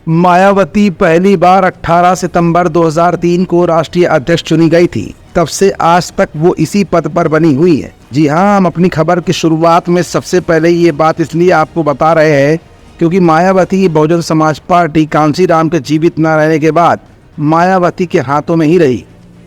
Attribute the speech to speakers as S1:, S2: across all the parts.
S1: मायावती पहली बार 18 सितंबर 2003 को राष्ट्रीय अध्यक्ष चुनी गई थी। तब से आज तक वो इसी पद पर बनी हुई है। जी हाँ, हम अपनी खबर की शुरुआत में सबसे पहले ये बात इसलिए आपको बता रहे हैं क्योंकि मायावती बहुजन समाज पार्टी कांशीराम के जीवित न रहने के बाद मायावती के हाथों में ही रही।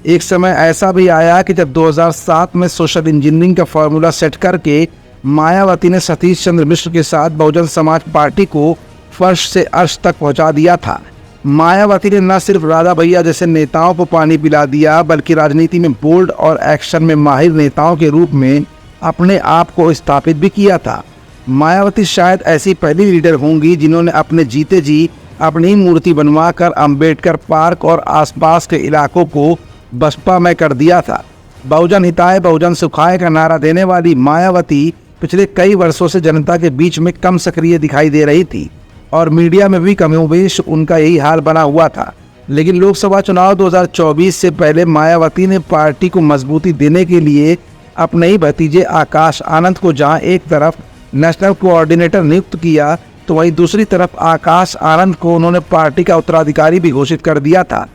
S1: एक समय ऐसा भी आया कि जब 2007 में सोशल इंजीनियरिंग का फॉर्मूला सेट करके मायावती ने सतीश चंद्र मिश्र के साथ बहुजन समाज पार्टी को फर्श से अर्श तक पहुंचा दिया था। मायावती ने न सिर्फ राधा भैया जैसे नेताओं को पानी पिला दिया बल्कि राजनीति में बोल्ड और एक्शन में माहिर नेताओं के रूप में अपने आप को स्थापित भी किया था। मायावती शायद ऐसी पहली लीडर होंगी जिन्होंने अपने जीते जी अपनी मूर्ति बनवाकर अंबेडकर पार्क और आसपास के इलाकों को बसपा में कर दिया था। बहुजन हिताय बहुजन सुखाय का नारा देने वाली मायावती पिछले कई वर्षों से जनता के बीच में कम सक्रिय दिखाई दे रही थी और मीडिया में भी कमोबेश उनका यही हाल बना हुआ था। लेकिन लोकसभा चुनाव 2024 से पहले मायावती ने पार्टी को मजबूती देने के लिए अपने ही भतीजे आकाश आनंद को जहां एक तरफ नेशनल कोऑर्डिनेटर नियुक्त किया तो वहीं दूसरी तरफ आकाश आनंद को उन्होंने पार्टी का उत्तराधिकारी भी घोषित कर दिया था।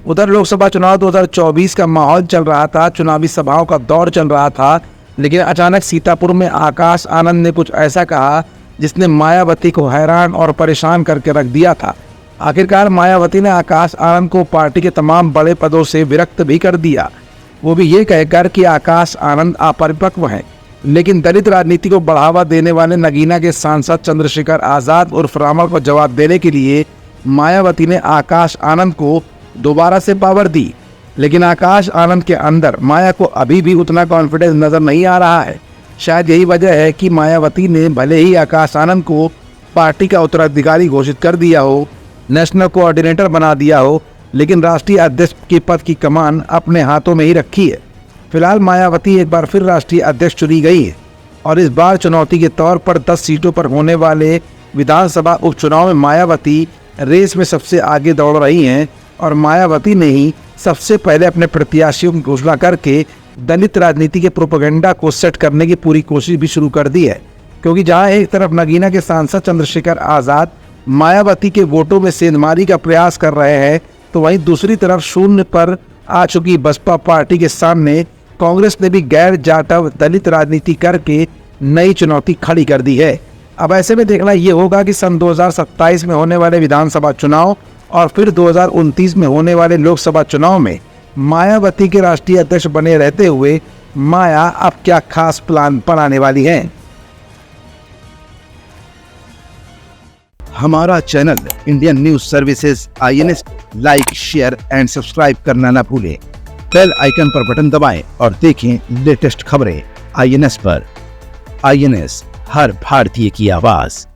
S1: उधर लोकसभा चुनाव 2024 का माहौल चल रहा था, चुनावी सभाओं का दौर चल रहा था, लेकिन अचानक सीतापुर में आकाश आनंद ने कुछ ऐसा कहा जिसने मायावती को हैरान और परेशान करके रख दिया था। आखिरकार मायावती ने आकाश आनंद को पार्टी के तमाम बड़े पदों से विरक्त भी कर दिया, वो भी ये कहकर कि आकाश आनंद अपरिपक्व हैं। लेकिन दलित राजनीति को बढ़ावा देने वाले नगीना के सांसद चंद्रशेखर आज़ाद उर्फ रामल को जवाब देने के लिए मायावती ने आकाश आनंद को दोबारा से पावर दी। लेकिन आकाश आनंद के अंदर माया को अभी भी उतना कॉन्फिडेंस नजर नहीं आ रहा है। शायद यही वजह है कि मायावती ने भले ही आकाश आनंद को पार्टी का उत्तराधिकारी घोषित कर दिया हो, नेशनल कोऑर्डिनेटर बना दिया हो, लेकिन राष्ट्रीय अध्यक्ष के पद की कमान अपने हाथों में ही रखी है। फिलहाल मायावती एक बार फिर राष्ट्रीय अध्यक्ष चुनी गई है और इस बार चुनौती के तौर पर 10 सीटों पर होने वाले विधानसभा उपचुनाव में मायावती रेस में सबसे आगे दौड़ रही हैं और मायावती ने ही सबसे पहले अपने प्रत्याशियों की घोषणा करके दलित राजनीति के प्रोपेगेंडा को सेट करने की पूरी कोशिश भी शुरू कर दी है। क्योंकि जहां एक तरफ नगीना के सांसद चंद्रशेखर आज़ाद मायावती के वोटों में सेंधमारी का प्रयास कर रहे हैं तो वहीं दूसरी तरफ शून्य पर आ चुकी बसपा पार्टी के सामने कांग्रेस ने भी गैर जाटव दलित राजनीति करके नई चुनौती खड़ी कर दी है। अब ऐसे में देखना ये होगा कि सन 2027 में होने वाले विधानसभा चुनाव और फिर 2029 में होने वाले लोकसभा चुनाव में मायावती के राष्ट्रीय अध्यक्ष बने रहते हुए माया अब क्या खास प्लान बनाने वाली हैं। हमारा channel Indian news services INS like, share and subscribe करना ना भूलें। बेल आइकन पर बटन दबाएं और देखें लेटेस्ट खबरें INS पर। INS, हर भारतीय की आवाज।